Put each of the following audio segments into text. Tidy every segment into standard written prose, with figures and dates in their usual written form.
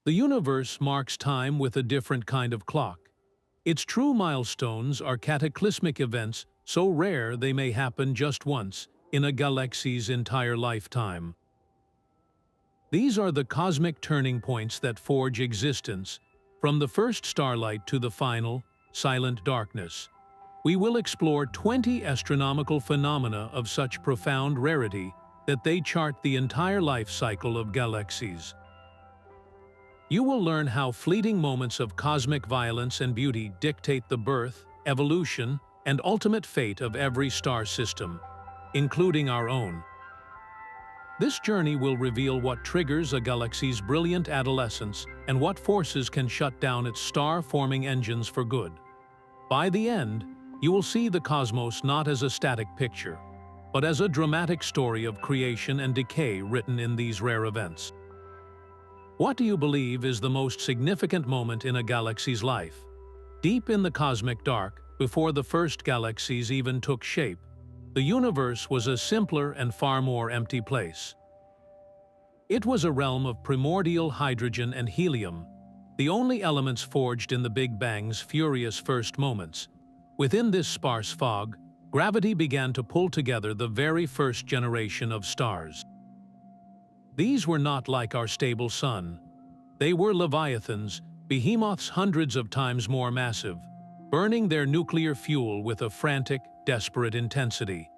The universe marks time with a different kind of clock. Its true milestones are cataclysmic events so rare they may happen just once in a galaxy's entire lifetime. These are the cosmic turning points that forge existence, from the first starlight to the final, silent darkness. We will explore 20 astronomical phenomena of such profound rarity that they chart the entire life cycle of galaxies. You will learn how fleeting moments of cosmic violence and beauty dictate the birth, evolution, and ultimate fate of every star system, including our own. This journey will reveal what triggers a galaxy's brilliant adolescence and what forces can shut down its star-forming engines for good. By the end, you will see the cosmos not as a static picture, but as a dramatic story of creation and decay written in these rare events. What do you believe is the most significant moment in a galaxy's life? Deep in the cosmic dark, before the first galaxies even took shape, the universe was a simpler and far more empty place. It was a realm of primordial hydrogen and helium, the only elements forged in the Big Bang's furious first moments. Within this sparse fog, gravity began to pull together the very first generation of stars. These were not like our stable sun. They were leviathans, behemoths hundreds of times more massive, burning their nuclear fuel with a frantic, desperate intensity.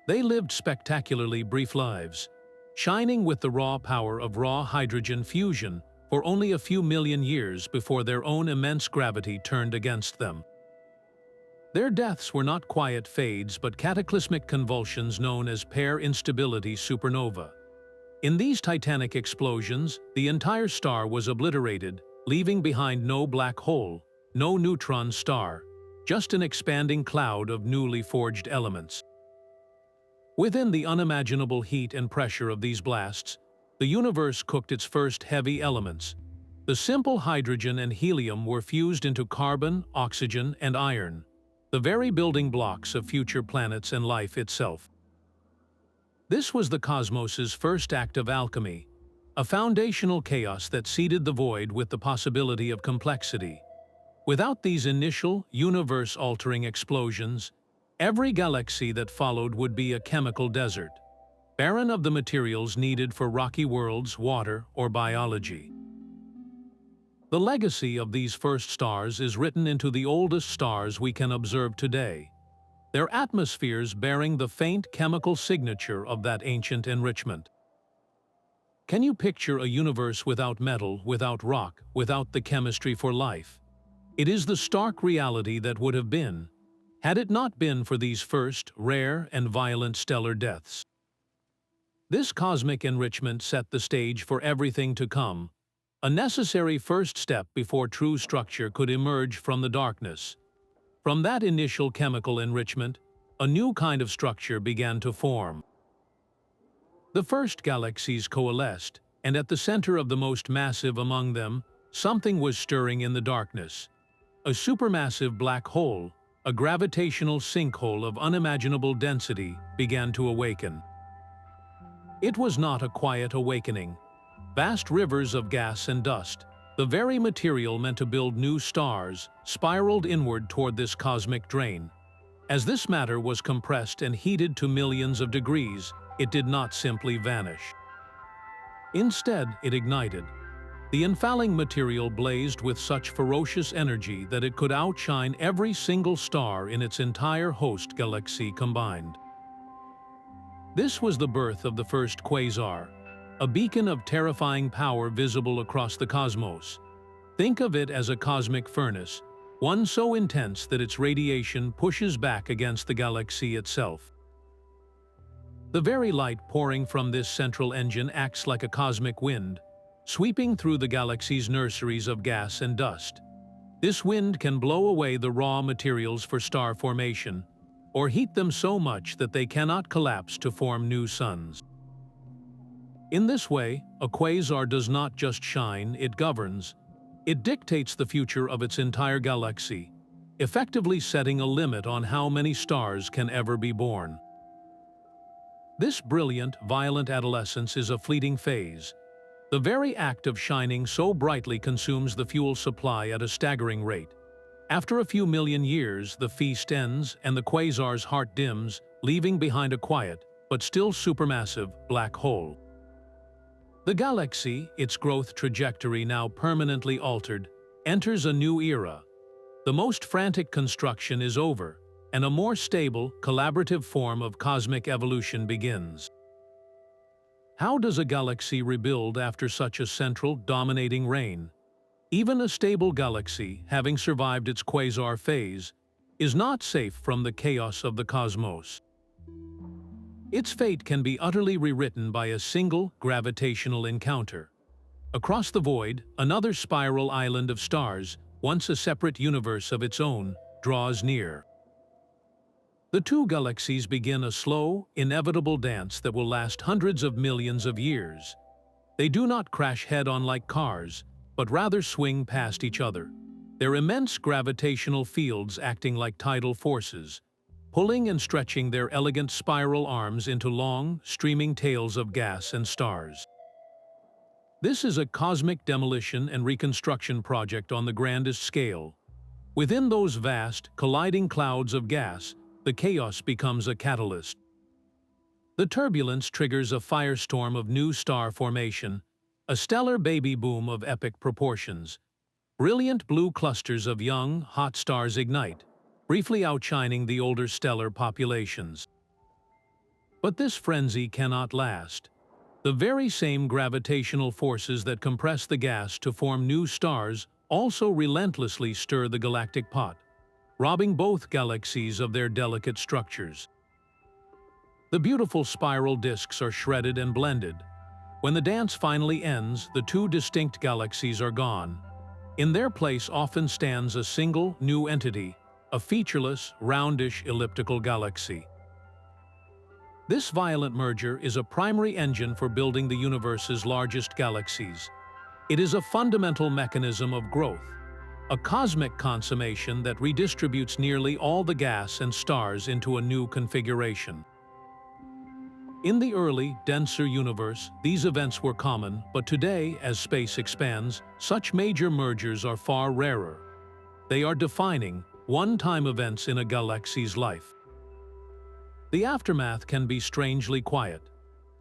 They lived spectacularly brief lives, shining with the raw power of raw hydrogen fusion for only a few million years before their own immense gravity turned against them. Their deaths were not quiet fades but cataclysmic convulsions known as Instability supernova. In these titanic explosions, the entire star was obliterated, leaving behind no black hole, no neutron star, just an expanding cloud of newly forged elements. Within the unimaginable heat and pressure of these blasts, the universe cooked its first heavy elements. The simple hydrogen and helium were fused into carbon, oxygen, and iron, the very building blocks of future planets and life itself. This was the cosmos's first act of alchemy, a foundational chaos that seeded the void with the possibility of complexity. Without these initial, universe-altering explosions, every galaxy that followed would be a chemical desert, barren of the materials needed for rocky worlds, water, or biology. The legacy of these first stars is written into the oldest stars we can observe today, their atmospheres bearing the faint chemical signature of that ancient enrichment. Can you picture a universe without metal, without rock, without the chemistry for life? It is the stark reality that would have been, had it not been for these first, rare, and violent stellar deaths. This cosmic enrichment set the stage for everything to come, a necessary first step before true structure could emerge from the darkness. From that initial chemical enrichment, a new kind of structure began to form. The first galaxies coalesced, and at the center of the most massive among them, something was stirring in the darkness. A supermassive black hole, a gravitational sinkhole of unimaginable density, began to awaken. It was not a quiet awakening. Vast rivers of gas and dust, the very material meant to build new stars, spiraled inward toward this cosmic drain. As this matter was compressed and heated to millions of degrees, it did not simply vanish. Instead, it ignited. The infalling material blazed with such ferocious energy that it could outshine every single star in its entire host galaxy combined. This was the birth of the first quasar, a beacon of terrifying power visible across the cosmos. Think of it as a cosmic furnace, one so intense that its radiation pushes back against the galaxy itself. The very light pouring from this central engine acts like a cosmic wind, sweeping through the galaxy's nurseries of gas and dust. This wind can blow away the raw materials for star formation, or heat them so much that they cannot collapse to form new suns. In this way, a quasar does not just shine, it governs. It dictates the future of its entire galaxy, effectively setting a limit on how many stars can ever be born. This brilliant, violent adolescence is a fleeting phase. The very act of shining so brightly consumes the fuel supply at a staggering rate. After a few million years, the feast ends and the quasar's heart dims, leaving behind a quiet, but still supermassive, black hole. The galaxy, its growth trajectory now permanently altered, enters a new era. The most frantic construction is over, and a more stable, collaborative form of cosmic evolution begins. How does a galaxy rebuild after such a central, dominating reign? Even a stable galaxy, having survived its quasar phase, is not safe from the chaos of the cosmos. Its fate can be utterly rewritten by a single gravitational encounter. Across the void, another spiral island of stars, once a separate universe of its own, draws near. The two galaxies begin a slow, inevitable dance that will last hundreds of millions of years. They do not crash head-on like cars, but rather swing past each other, their immense gravitational fields acting like tidal forces, pulling and stretching their elegant spiral arms into long, streaming tails of gas and stars. This is a cosmic demolition and reconstruction project on the grandest scale. Within those vast, colliding clouds of gas, the chaos becomes a catalyst. The turbulence triggers a firestorm of new star formation, a stellar baby boom of epic proportions. Brilliant blue clusters of young, hot stars ignite, briefly outshining the older stellar populations. But this frenzy cannot last. The very same gravitational forces that compress the gas to form new stars also relentlessly stir the galactic pot, robbing both galaxies of their delicate structures. The beautiful spiral disks are shredded and blended. When the dance finally ends, the two distinct galaxies are gone. In their place often stands a single, new entity, a featureless, roundish, elliptical galaxy. This violent merger is a primary engine for building the universe's largest galaxies. It is a fundamental mechanism of growth, a cosmic consummation that redistributes nearly all the gas and stars into a new configuration. In the early, denser universe, these events were common, but today, as space expands, such major mergers are far rarer. They are defining, one-time events in a galaxy's life. The aftermath can be strangely quiet.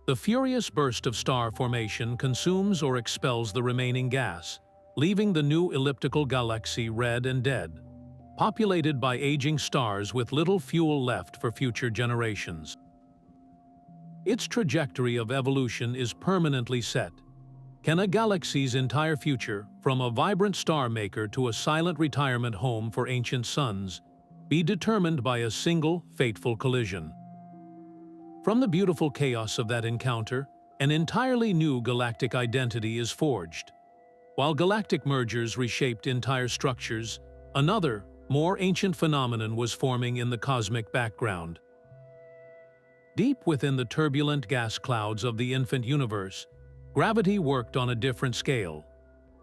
The furious burst of star formation consumes or expels the remaining gas, leaving the new elliptical galaxy red and dead, populated by aging stars with little fuel left for future generations. Its trajectory of evolution is permanently set. Can a galaxy's entire future, from a vibrant star maker to a silent retirement home for ancient suns, be determined by a single, fateful collision? From the beautiful chaos of that encounter, an entirely new galactic identity is forged. While galactic mergers reshaped entire structures, another, more ancient phenomenon was forming in the cosmic background. Deep within the turbulent gas clouds of the infant universe, gravity worked on a different scale.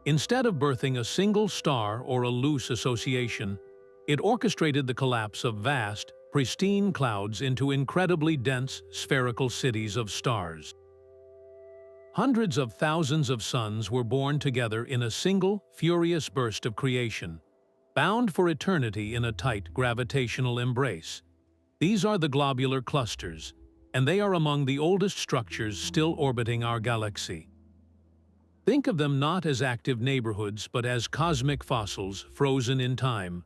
Instead of birthing a single star or a loose association, it orchestrated the collapse of vast, pristine clouds into incredibly dense, spherical cities of stars. Hundreds of thousands of suns were born together in a single, furious burst of creation, bound for eternity in a tight gravitational embrace. These are the globular clusters, and they are among the oldest structures still orbiting our galaxy. Think of them not as active neighborhoods but as cosmic fossils frozen in time.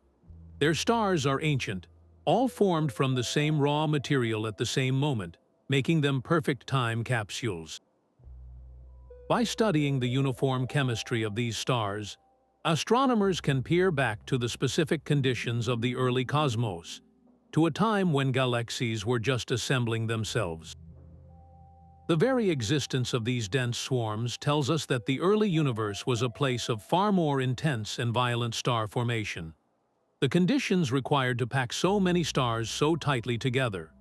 Their stars are ancient, all formed from the same raw material at the same moment, making them perfect time capsules. By studying the uniform chemistry of these stars, astronomers can peer back to the specific conditions of the early cosmos, to a time when galaxies were just assembling themselves. The very existence of these dense swarms tells us that the early universe was a place of far more intense and violent star formation. The conditions required to pack so many stars so tightly together,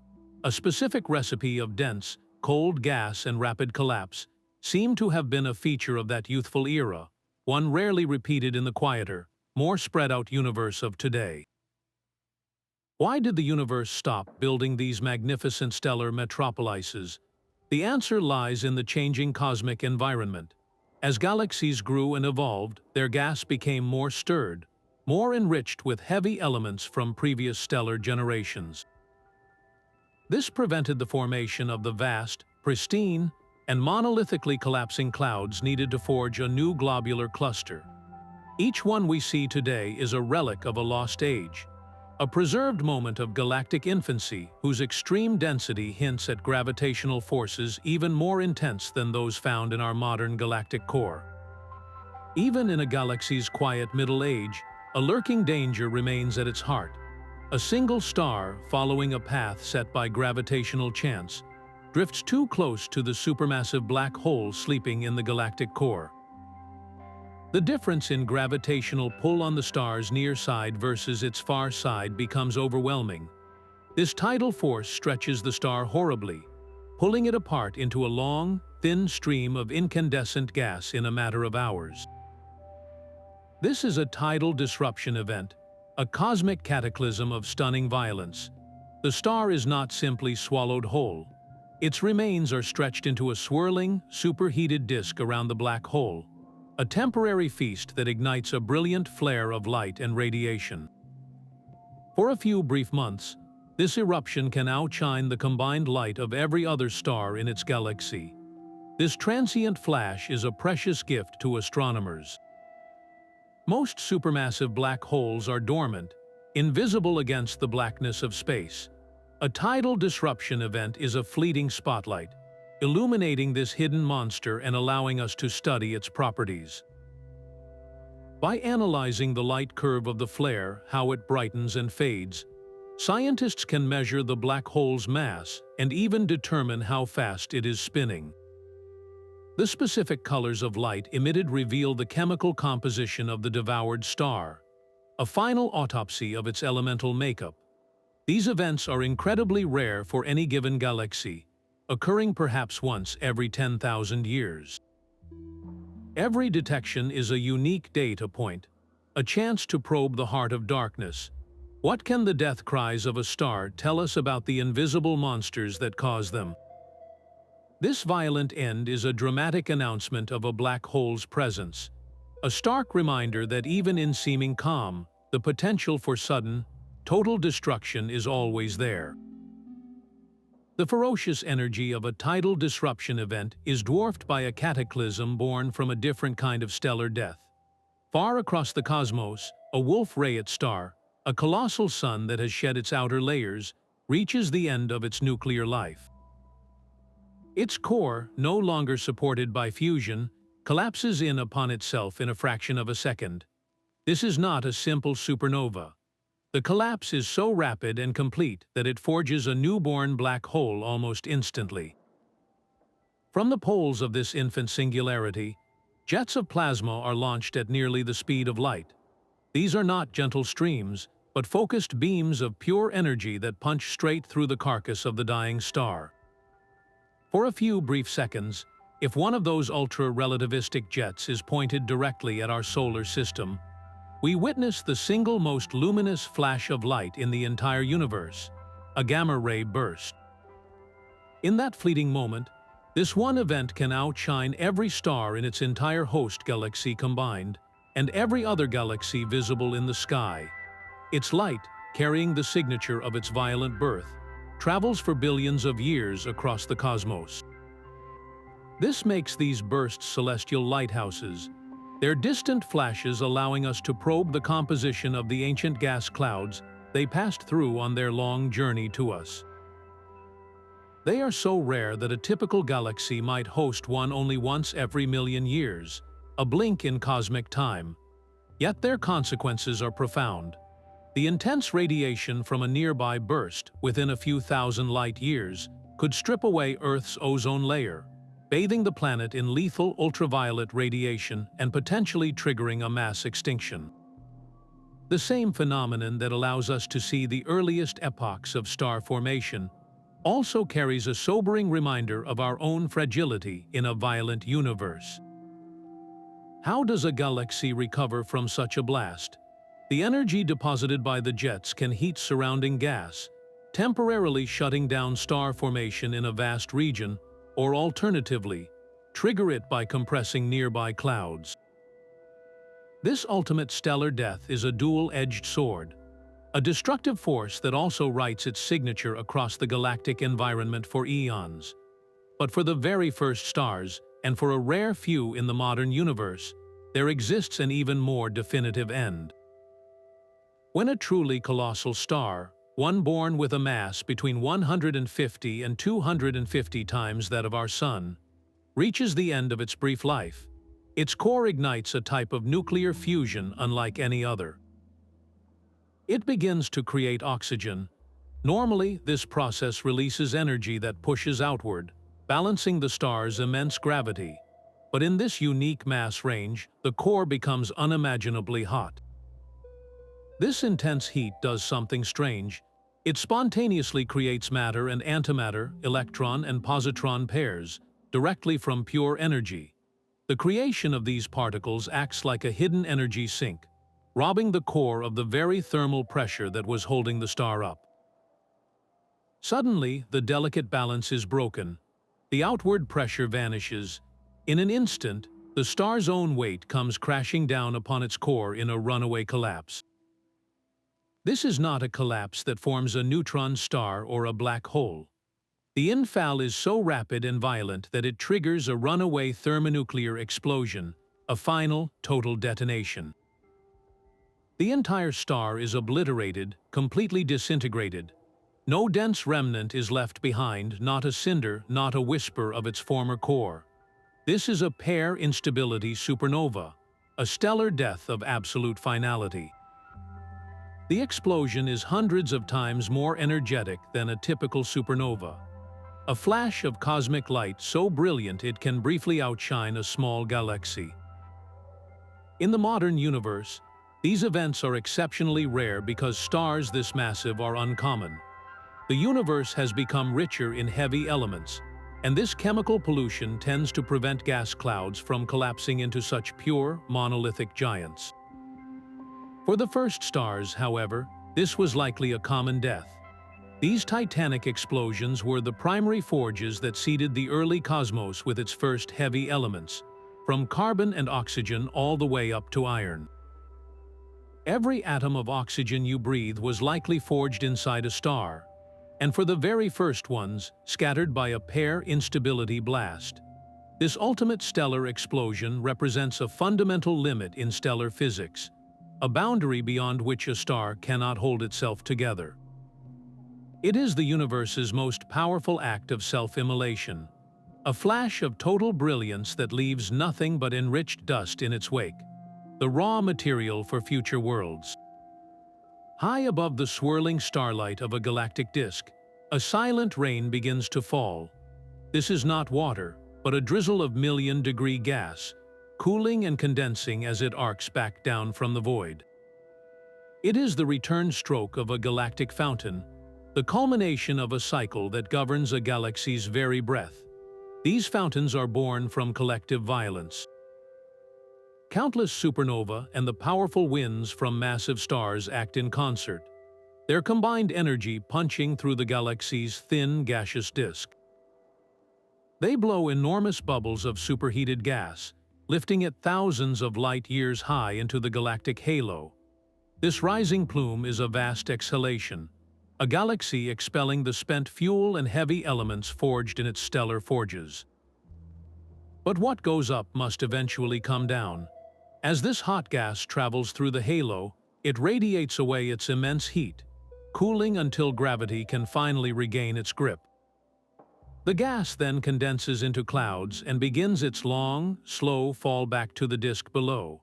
a specific recipe of dense, cold gas and rapid collapse, seem to have been a feature of that youthful era, one rarely repeated in the quieter, more spread-out universe of today. Why did the universe stop building these magnificent stellar metropolises? The answer lies in the changing cosmic environment. As galaxies grew and evolved, their gas became more stirred, more enriched with heavy elements from previous stellar generations. This prevented the formation of the vast, pristine, and monolithically collapsing clouds needed to forge a new globular cluster. Each one we see today is a relic of a lost age, a preserved moment of galactic infancy whose extreme density hints at gravitational forces even more intense than those found in our modern galactic core. Even in a galaxy's quiet middle age, a lurking danger remains at its heart. A single star, following a path set by gravitational chance, drifts too close to the supermassive black hole sleeping in the galactic core. The difference in gravitational pull on the star's near side versus its far side becomes overwhelming. This tidal force stretches the star horribly, pulling it apart into a long, thin stream of incandescent gas in a matter of hours. This is a tidal disruption event, a cosmic cataclysm of stunning violence. The star is not simply swallowed whole. Its remains are stretched into a swirling, superheated disk around the black hole, a temporary feast that ignites a brilliant flare of light and radiation. For a few brief months, this eruption can outshine the combined light of every other star in its galaxy. This transient flash is a precious gift to astronomers. Most supermassive black holes are dormant, invisible against the blackness of space. A tidal disruption event is a fleeting spotlight, illuminating this hidden monster and allowing us to study its properties. By analyzing the light curve of the flare, how it brightens and fades, scientists can measure the black hole's mass and even determine how fast it is spinning. The specific colors of light emitted reveal the chemical composition of the devoured star, a final autopsy of its elemental makeup. These events are incredibly rare for any given galaxy, occurring perhaps once every 10,000 years. Every detection is a unique data point, a chance to probe the heart of darkness. What can the death cries of a star tell us about the invisible monsters that cause them? This violent end is a dramatic announcement of a black hole's presence, a stark reminder that even in seeming calm, the potential for sudden, total destruction is always there. The ferocious energy of a tidal disruption event is dwarfed by a cataclysm born from a different kind of stellar death. Far across the cosmos, a Wolf-Rayet star, a colossal sun that has shed its outer layers, reaches the end of its nuclear life. Its core, no longer supported by fusion, collapses in upon itself in a fraction of a second. This is not a simple supernova. The collapse is so rapid and complete that it forges a newborn black hole almost instantly. From the poles of this infant singularity, jets of plasma are launched at nearly the speed of light. These are not gentle streams, but focused beams of pure energy that punch straight through the carcass of the dying star. For a few brief seconds, if one of those ultra-relativistic jets is pointed directly at our solar system, we witness the single most luminous flash of light in the entire universe, a gamma-ray burst. In that fleeting moment, this one event can outshine every star in its entire host galaxy combined, and every other galaxy visible in the sky. Its light, carrying the signature of its violent birth, travels for billions of years across the cosmos. This makes these bursts celestial lighthouses, their distant flashes allowing us to probe the composition of the ancient gas clouds they passed through on their long journey to us. They are so rare that a typical galaxy might host one only once every million years, a blink in cosmic time. Yet their consequences are profound. The intense radiation from a nearby burst, within a few thousand light years, could strip away Earth's ozone layer, bathing the planet in lethal ultraviolet radiation and potentially triggering a mass extinction. The same phenomenon that allows us to see the earliest epochs of star formation also carries a sobering reminder of our own fragility in a violent universe. How does a galaxy recover from such a blast? The energy deposited by the jets can heat surrounding gas, temporarily shutting down star formation in a vast region, or alternatively, trigger it by compressing nearby clouds. This ultimate stellar death is a dual-edged sword, a destructive force that also writes its signature across the galactic environment for eons. But for the very first stars, and for a rare few in the modern universe, there exists an even more definitive end. When a truly colossal star, one born with a mass between 150 and 250 times that of our Sun, reaches the end of its brief life, its core ignites a type of nuclear fusion unlike any other. It begins to create oxygen. Normally, this process releases energy that pushes outward, balancing the star's immense gravity. But in this unique mass range, the core becomes unimaginably hot. This intense heat does something strange. It spontaneously creates matter and antimatter, electron and positron pairs, directly from pure energy. The creation of these particles acts like a hidden energy sink, robbing the core of the very thermal pressure that was holding the star up. Suddenly, the delicate balance is broken. The outward pressure vanishes. In an instant, the star's own weight comes crashing down upon its core in a runaway collapse. This is not a collapse that forms a neutron star or a black hole. The infall is so rapid and violent that it triggers a runaway thermonuclear explosion, a final, total detonation. The entire star is obliterated, completely disintegrated. No dense remnant is left behind, not a cinder, not a whisper of its former core. This is a pair instability supernova, a stellar death of absolute finality. The explosion is hundreds of times more energetic than a typical supernova. A flash of cosmic light so brilliant it can briefly outshine a small galaxy. In the modern universe, these events are exceptionally rare because stars this massive are uncommon. The universe has become richer in heavy elements, and this chemical pollution tends to prevent gas clouds from collapsing into such pure, monolithic giants. For the first stars, however, this was likely a common death. These titanic explosions were the primary forges that seeded the early cosmos with its first heavy elements, from carbon and oxygen all the way up to iron. Every atom of oxygen you breathe was likely forged inside a star, and for the very first ones, scattered by a pair instability blast. This ultimate stellar explosion represents a fundamental limit in stellar physics, a boundary beyond which a star cannot hold itself together. It is the universe's most powerful act of self-immolation, a flash of total brilliance that leaves nothing but enriched dust in its wake, the raw material for future worlds. High above the swirling starlight of a galactic disk, a silent rain begins to fall. This is not water, but a drizzle of million-degree gas, cooling and condensing as it arcs back down from the void. It is the return stroke of a galactic fountain, the culmination of a cycle that governs a galaxy's very breath. These fountains are born from collective violence. Countless supernovae and the powerful winds from massive stars act in concert, their combined energy punching through the galaxy's thin gaseous disk. They blow enormous bubbles of superheated gas, lifting it thousands of light-years high into the galactic halo. This rising plume is a vast exhalation, a galaxy expelling the spent fuel and heavy elements forged in its stellar forges. But what goes up must eventually come down. As this hot gas travels through the halo, it radiates away its immense heat, cooling until gravity can finally regain its grip. The gas then condenses into clouds and begins its long, slow fall back to the disk below,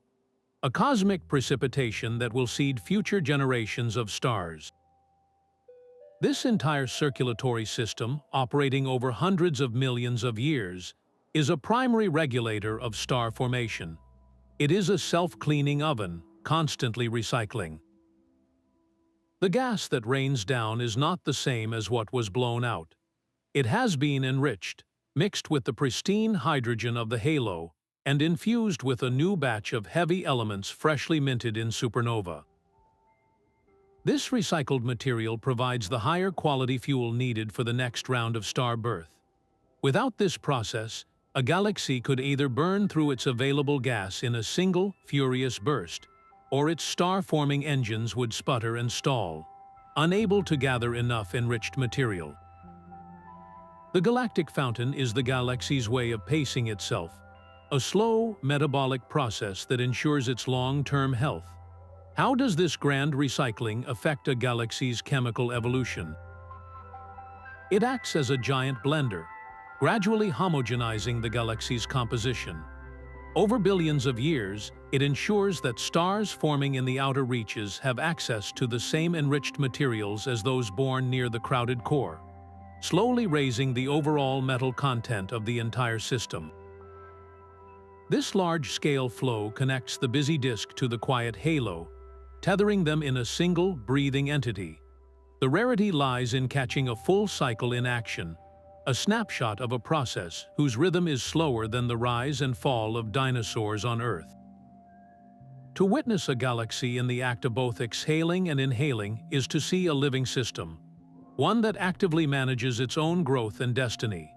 a cosmic precipitation that will seed future generations of stars. This entire circulatory system, operating over hundreds of millions of years, is a primary regulator of star formation. It is a self-cleaning oven, constantly recycling. The gas that rains down is not the same as what was blown out. It has been enriched, mixed with the pristine hydrogen of the halo, and infused with a new batch of heavy elements freshly minted in supernova. This recycled material provides the higher quality fuel needed for the next round of star birth. Without this process, a galaxy could either burn through its available gas in a single, furious burst, or its star-forming engines would sputter and stall, unable to gather enough enriched material. The galactic fountain is the galaxy's way of pacing itself, a slow, metabolic process that ensures its long-term health. How does this grand recycling affect a galaxy's chemical evolution? It acts as a giant blender, gradually homogenizing the galaxy's composition. Over billions of years, it ensures that stars forming in the outer reaches have access to the same enriched materials as those born near the crowded core, slowly raising the overall metal content of the entire system. This large-scale flow connects the busy disk to the quiet halo, tethering them in a single, breathing entity. The rarity lies in catching a full cycle in action, a snapshot of a process whose rhythm is slower than the rise and fall of dinosaurs on Earth. To witness a galaxy in the act of both exhaling and inhaling is to see a living system, one that actively manages its own growth and destiny.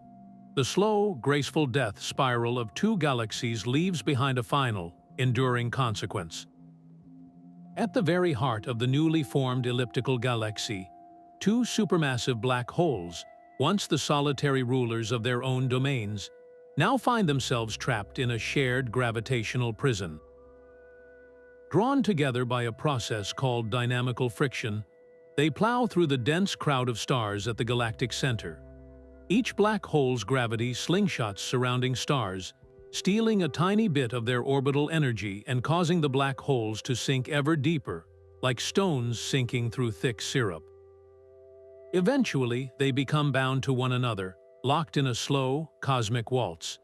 The slow, graceful death spiral of two galaxies leaves behind a final, enduring consequence. At the very heart of the newly formed elliptical galaxy, two supermassive black holes, once the solitary rulers of their own domains, now find themselves trapped in a shared gravitational prison. Drawn together by a process called dynamical friction, they plow through the dense crowd of stars at the galactic center. Each black hole's gravity slingshots surrounding stars, stealing a tiny bit of their orbital energy and causing the black holes to sink ever deeper, like stones sinking through thick syrup. Eventually, they become bound to one another, locked in a slow, cosmic waltz.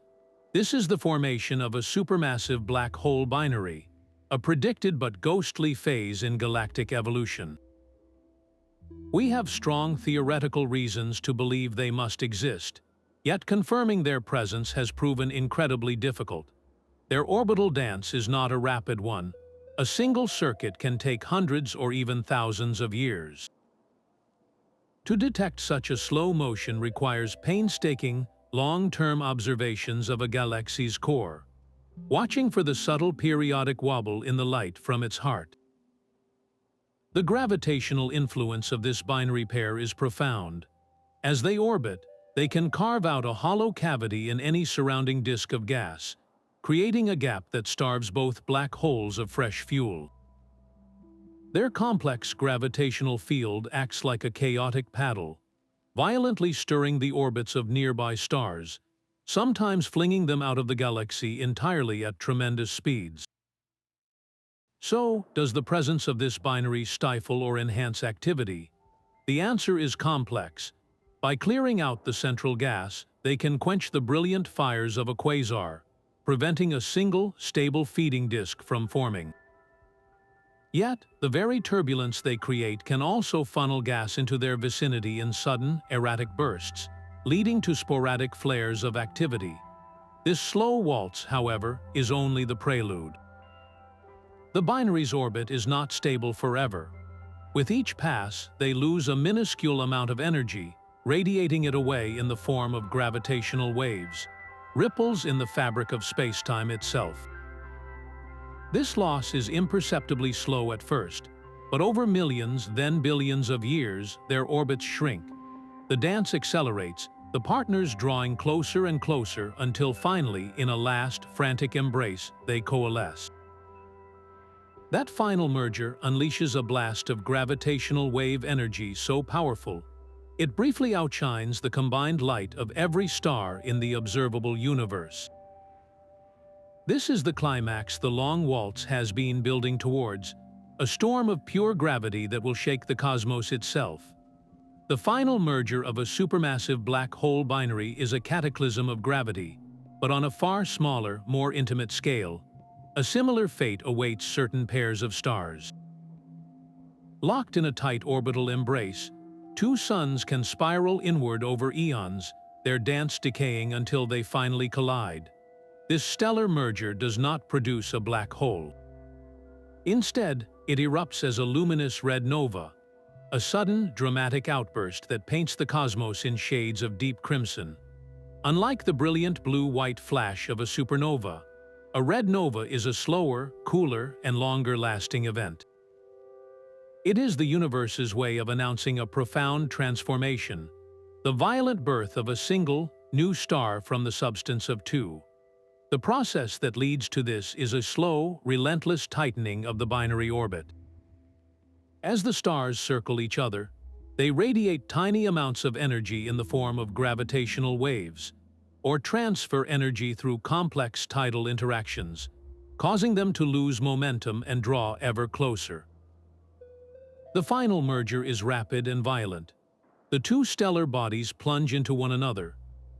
This is the formation of a supermassive black hole binary, a predicted but ghostly phase in galactic evolution. We have strong theoretical reasons to believe they must exist, yet confirming their presence has proven incredibly difficult. Their orbital dance is not a rapid one. A single circuit can take hundreds or even thousands of years. To detect such a slow motion requires painstaking, long-term observations of a galaxy's core, watching for the subtle periodic wobble in the light from its heart. The gravitational influence of this binary pair is profound. As they orbit, they can carve out a hollow cavity in any surrounding disk of gas, creating a gap that starves both black holes of fresh fuel. Their complex gravitational field acts like a chaotic paddle, violently stirring the orbits of nearby stars, sometimes flinging them out of the galaxy entirely at tremendous speeds. So, does the presence of this binary stifle or enhance activity? The answer is complex. By clearing out the central gas, they can quench the brilliant fires of a quasar, preventing a single, stable feeding disk from forming. Yet, the very turbulence they create can also funnel gas into their vicinity in sudden, erratic bursts, leading to sporadic flares of activity. This slow waltz, however, is only the prelude. The binary's orbit is not stable forever. With each pass, they lose a minuscule amount of energy, radiating it away in the form of gravitational waves, ripples in the fabric of space-time itself. This loss is imperceptibly slow at first, but over millions, then billions of years, their orbits shrink. The dance accelerates, the partners drawing closer and closer until finally, in a last, frantic embrace, they coalesce. That final merger unleashes a blast of gravitational wave energy so powerful, it briefly outshines the combined light of every star in the observable universe. This is the climax the long waltz has been building towards, a storm of pure gravity that will shake the cosmos itself. The final merger of a supermassive black hole binary is a cataclysm of gravity, but on a far smaller, more intimate scale. A similar fate awaits certain pairs of stars. Locked in a tight orbital embrace, two suns can spiral inward over eons, their dance decaying until they finally collide. This stellar merger does not produce a black hole. Instead, it erupts as a luminous red nova, a sudden, dramatic outburst that paints the cosmos in shades of deep crimson. Unlike the brilliant blue-white flash of a supernova, a red nova is a slower, cooler, and longer-lasting event. It is the universe's way of announcing a profound transformation, the violent birth of a single, new star from the substance of two. The process that leads to this is a slow, relentless tightening of the binary orbit. As the stars circle each other, they radiate tiny amounts of energy in the form of gravitational waves, or transfer energy through complex tidal interactions, causing them to lose momentum and draw ever closer. The final merger is rapid and violent. The two stellar bodies plunge into one another,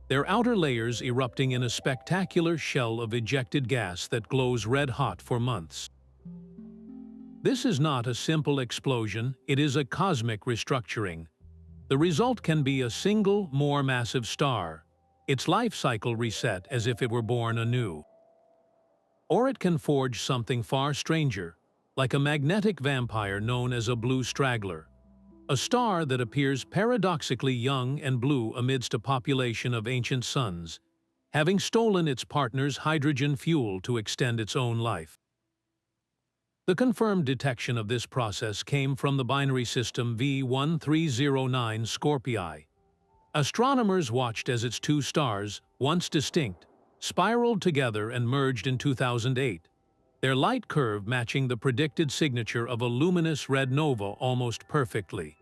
their outer layers erupting in a spectacular shell of ejected gas that glows red-hot for months. This is not a simple explosion, it is a cosmic restructuring. The result can be a single, more massive star, its life cycle reset as if it were born anew. Or it can forge something far stranger, like a magnetic vampire known as a blue straggler, a star that appears paradoxically young and blue amidst a population of ancient suns, having stolen its partner's hydrogen fuel to extend its own life. The confirmed detection of this process came from the binary system V1309 Scorpii. Astronomers watched as its two stars, once distinct, spiraled together and merged in 2008, their light curve matching the predicted signature of a luminous red nova almost perfectly.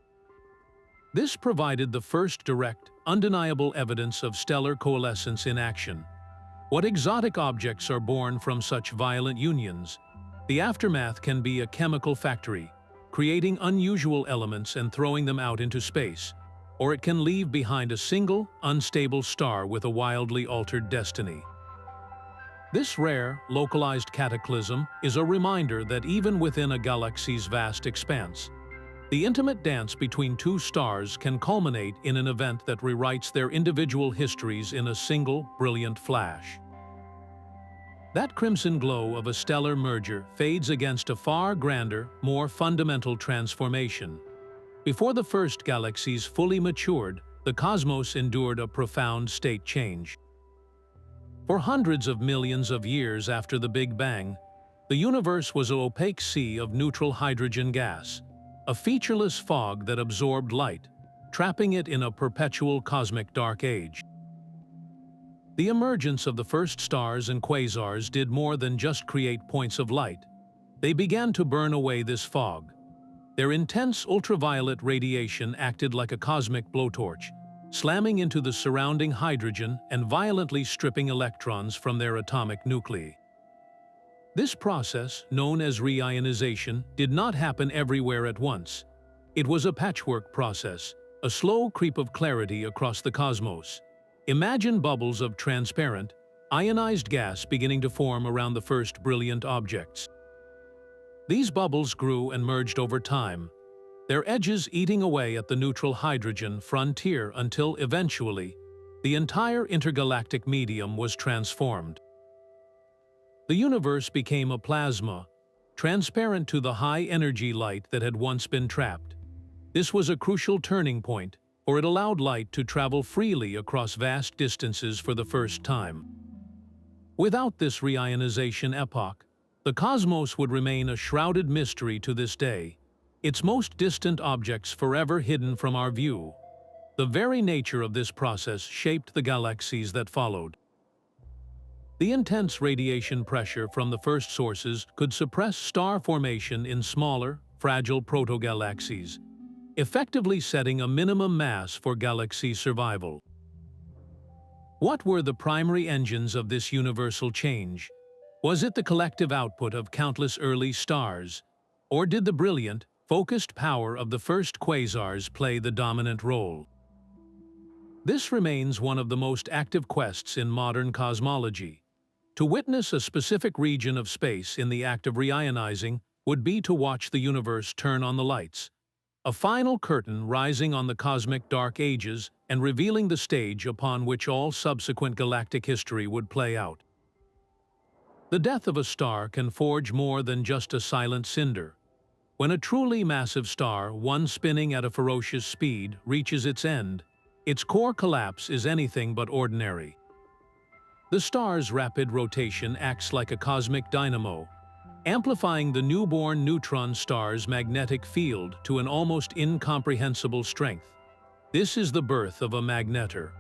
This provided the first direct, undeniable evidence of stellar coalescence in action. What exotic objects are born from such violent unions? The aftermath can be a chemical factory, creating unusual elements and throwing them out into space, or it can leave behind a single, unstable star with a wildly altered destiny. This rare, localized cataclysm is a reminder that even within a galaxy's vast expanse, the intimate dance between two stars can culminate in an event that rewrites their individual histories in a single, brilliant flash. That crimson glow of a stellar merger fades against a far grander, more fundamental transformation. Before the first galaxies fully matured, the cosmos endured a profound state change. For hundreds of millions of years after the Big Bang, the universe was an opaque sea of neutral hydrogen gas, a featureless fog that absorbed light, trapping it in a perpetual cosmic dark age. The emergence of the first stars and quasars did more than just create points of light. They began to burn away this fog. Their intense ultraviolet radiation acted like a cosmic blowtorch, slamming into the surrounding hydrogen and violently stripping electrons from their atomic nuclei. This process, known as re-ionization, did not happen everywhere at once. It was a patchwork process, a slow creep of clarity across the cosmos. Imagine bubbles of transparent, ionized gas beginning to form around the first brilliant objects. These bubbles grew and merged over time, their edges eating away at the neutral hydrogen frontier until eventually, the entire intergalactic medium was transformed. The universe became a plasma, transparent to the high-energy light that had once been trapped. This was a crucial turning point, for it allowed light to travel freely across vast distances for the first time. Without this re-ionization epoch, the cosmos would remain a shrouded mystery to this day, its most distant objects forever hidden from our view. The very nature of this process shaped the galaxies that followed. The intense radiation pressure from the first sources could suppress star formation in smaller, fragile protogalaxies, effectively setting a minimum mass for galaxy survival. What were the primary engines of this universal change? Was it the collective output of countless early stars, or did the brilliant, focused power of the first quasars play the dominant role? This remains one of the most active quests in modern cosmology. To witness a specific region of space in the act of re-ionizing would be to watch the universe turn on the lights, a final curtain rising on the cosmic dark ages and revealing the stage upon which all subsequent galactic history would play out. The death of a star can forge more than just a silent cinder. When a truly massive star, one spinning at a ferocious speed, reaches its end, its core collapse is anything but ordinary. The star's rapid rotation acts like a cosmic dynamo, amplifying the newborn neutron star's magnetic field to an almost incomprehensible strength. This is the birth of a magnetar.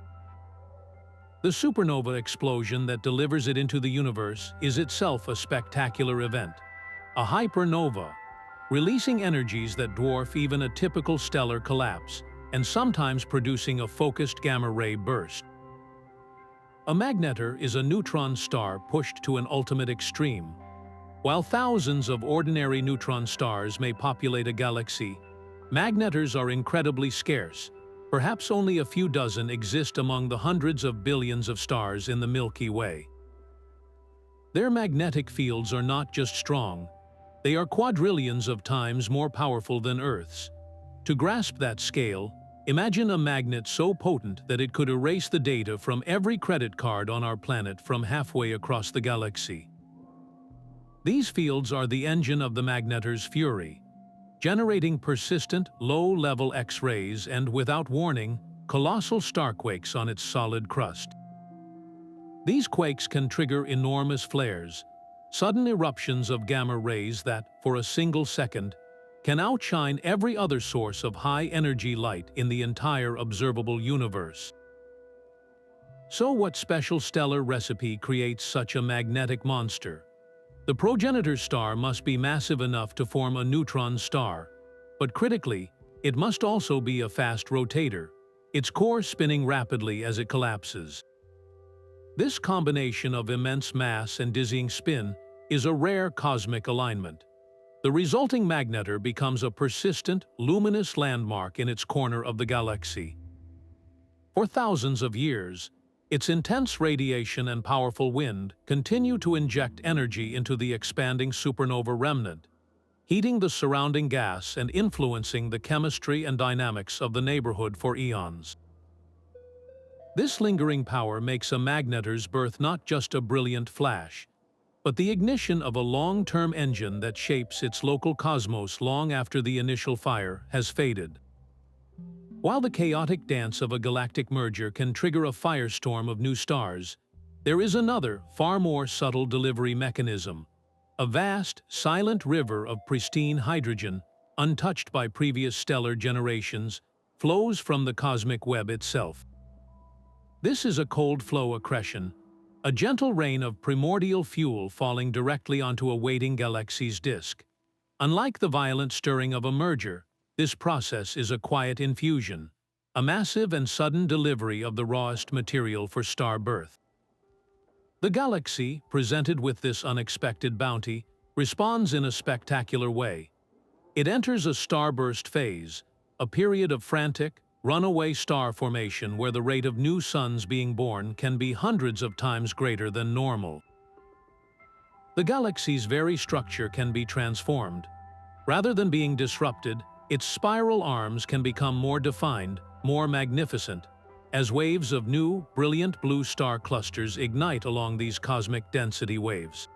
The supernova explosion that delivers it into the universe is itself a spectacular event, a hypernova, releasing energies that dwarf even a typical stellar collapse, and sometimes producing a focused gamma-ray burst. A magnetar is a neutron star pushed to an ultimate extreme. While thousands of ordinary neutron stars may populate a galaxy, magnetars are incredibly scarce. Perhaps only a few dozen exist among the hundreds of billions of stars in the Milky Way. Their magnetic fields are not just strong, they are quadrillions of times more powerful than Earth's. To grasp that scale, imagine a magnet so potent that it could erase the data from every credit card on our planet from halfway across the galaxy. These fields are the engine of the magnetar's fury, generating persistent, low-level X-rays and, without warning, colossal starquakes on its solid crust. These quakes can trigger enormous flares, sudden eruptions of gamma rays that, for a single second, can outshine every other source of high-energy light in the entire observable universe. So what special stellar recipe creates such a magnetic monster? The progenitor star must be massive enough to form a neutron star, but critically, it must also be a fast rotator, its core spinning rapidly as it collapses. This combination of immense mass and dizzying spin is a rare cosmic alignment. The resulting magnetar becomes a persistent, luminous landmark in its corner of the galaxy. For thousands of years, its intense radiation and powerful wind continue to inject energy into the expanding supernova remnant, heating the surrounding gas and influencing the chemistry and dynamics of the neighborhood for eons. This lingering power makes a magnetar's birth not just a brilliant flash, but the ignition of a long-term engine that shapes its local cosmos long after the initial fire has faded. While the chaotic dance of a galactic merger can trigger a firestorm of new stars, there is another, far more subtle delivery mechanism. A vast, silent river of pristine hydrogen, untouched by previous stellar generations, flows from the cosmic web itself. This is a cold flow accretion, a gentle rain of primordial fuel falling directly onto a waiting galaxy's disk. Unlike the violent stirring of a merger, this process is a quiet infusion, a massive and sudden delivery of the rawest material for star birth. The galaxy, presented with this unexpected bounty, responds in a spectacular way. It enters a starburst phase, a period of frantic, runaway star formation where the rate of new suns being born can be hundreds of times greater than normal. The galaxy's very structure can be transformed. Rather than being disrupted, its spiral arms can become more defined, more magnificent, as waves of new, brilliant blue star clusters ignite along these cosmic density waves.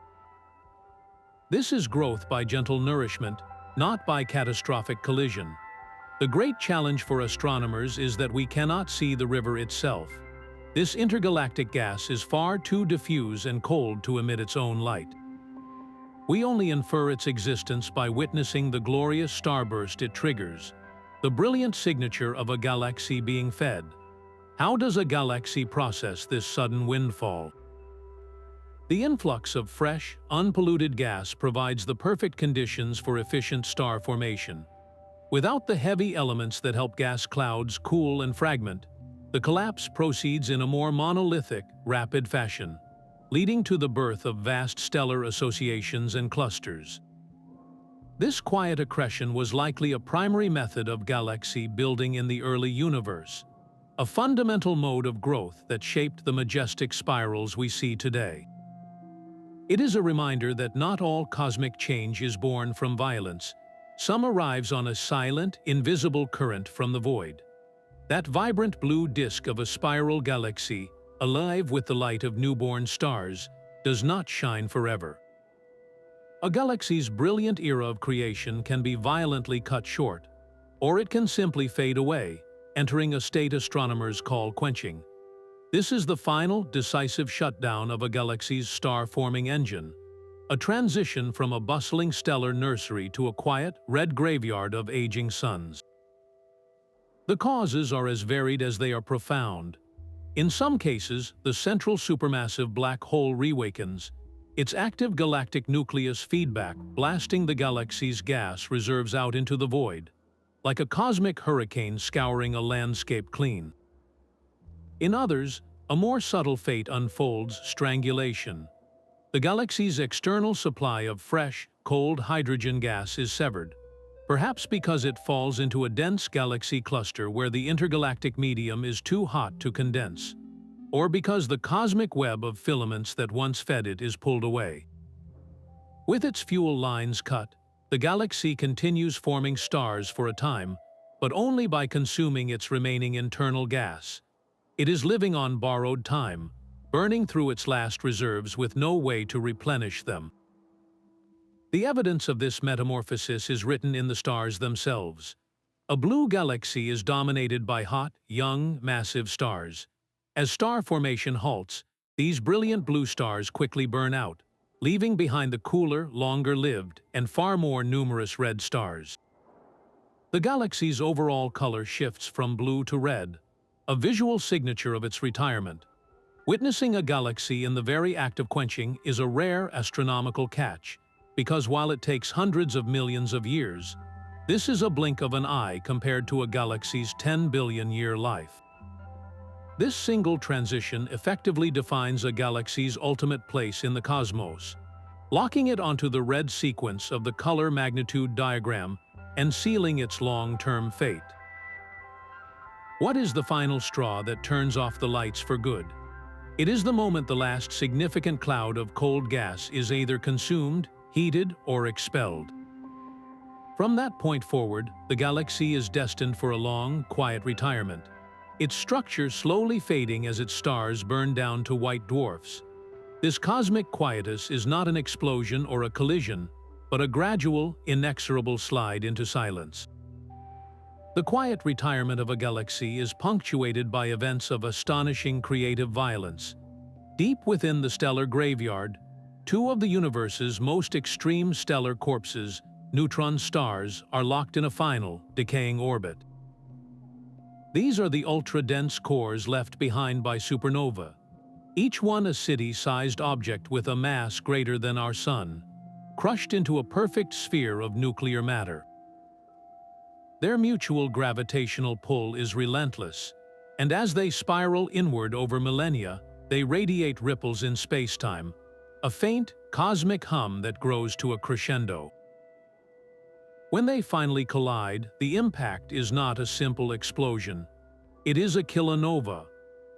This is growth by gentle nourishment, not by catastrophic collision. The great challenge for astronomers is that we cannot see the river itself. This intergalactic gas is far too diffuse and cold to emit its own light. We only infer its existence by witnessing the glorious starburst it triggers, the brilliant signature of a galaxy being fed. How does a galaxy process this sudden windfall? The influx of fresh, unpolluted gas provides the perfect conditions for efficient star formation. Without the heavy elements that help gas clouds cool and fragment, the collapse proceeds in a more monolithic, rapid fashion, leading to the birth of vast stellar associations and clusters. This quiet accretion was likely a primary method of galaxy building in the early universe, a fundamental mode of growth that shaped the majestic spirals we see today. It is a reminder that not all cosmic change is born from violence. Some arrives on a silent, invisible current from the void. That vibrant blue disk of a spiral galaxy, alive with the light of newborn stars, does not shine forever. A galaxy's brilliant era of creation can be violently cut short, or it can simply fade away, entering a state astronomers call quenching. This is the final, decisive shutdown of a galaxy's star-forming engine, a transition from a bustling stellar nursery to a quiet, red graveyard of aging suns. The causes are as varied as they are profound. In some cases, the central supermassive black hole reawakens, its active galactic nucleus feedback blasting the galaxy's gas reserves out into the void, like a cosmic hurricane scouring a landscape clean. In others, a more subtle fate unfolds: strangulation. The galaxy's external supply of fresh, cold hydrogen gas is severed, perhaps because it falls into a dense galaxy cluster where the intergalactic medium is too hot to condense, or because the cosmic web of filaments that once fed it is pulled away. With its fuel lines cut, the galaxy continues forming stars for a time, but only by consuming its remaining internal gas. It is living on borrowed time, burning through its last reserves with no way to replenish them. The evidence of this metamorphosis is written in the stars themselves. A blue galaxy is dominated by hot, young, massive stars. As star formation halts, these brilliant blue stars quickly burn out, leaving behind the cooler, longer-lived, and far more numerous red stars. The galaxy's overall color shifts from blue to red, a visual signature of its retirement. Witnessing a galaxy in the very act of quenching is a rare astronomical catch, because while it takes hundreds of millions of years, this is a blink of an eye compared to a galaxy's 10 billion-year life. This single transition effectively defines a galaxy's ultimate place in the cosmos, locking it onto the red sequence of the color magnitude diagram and sealing its long-term fate. What is the final straw that turns off the lights for good? It is the moment the last significant cloud of cold gas is either consumed, heated, or expelled. From that point forward, the galaxy is destined for a long, quiet retirement, its structure slowly fading as its stars burn down to white dwarfs. This cosmic quietus is not an explosion or a collision, but a gradual, inexorable slide into silence. The quiet retirement of a galaxy is punctuated by events of astonishing creative violence. Deep within the stellar graveyard, two of the universe's most extreme stellar corpses, neutron stars, are locked in a final, decaying orbit. These are the ultra-dense cores left behind by supernova, each one a city-sized object with a mass greater than our Sun, crushed into a perfect sphere of nuclear matter. Their mutual gravitational pull is relentless, and as they spiral inward over millennia, they radiate ripples in spacetime, a faint, cosmic hum that grows to a crescendo. When they finally collide, the impact is not a simple explosion. It is a kilonova,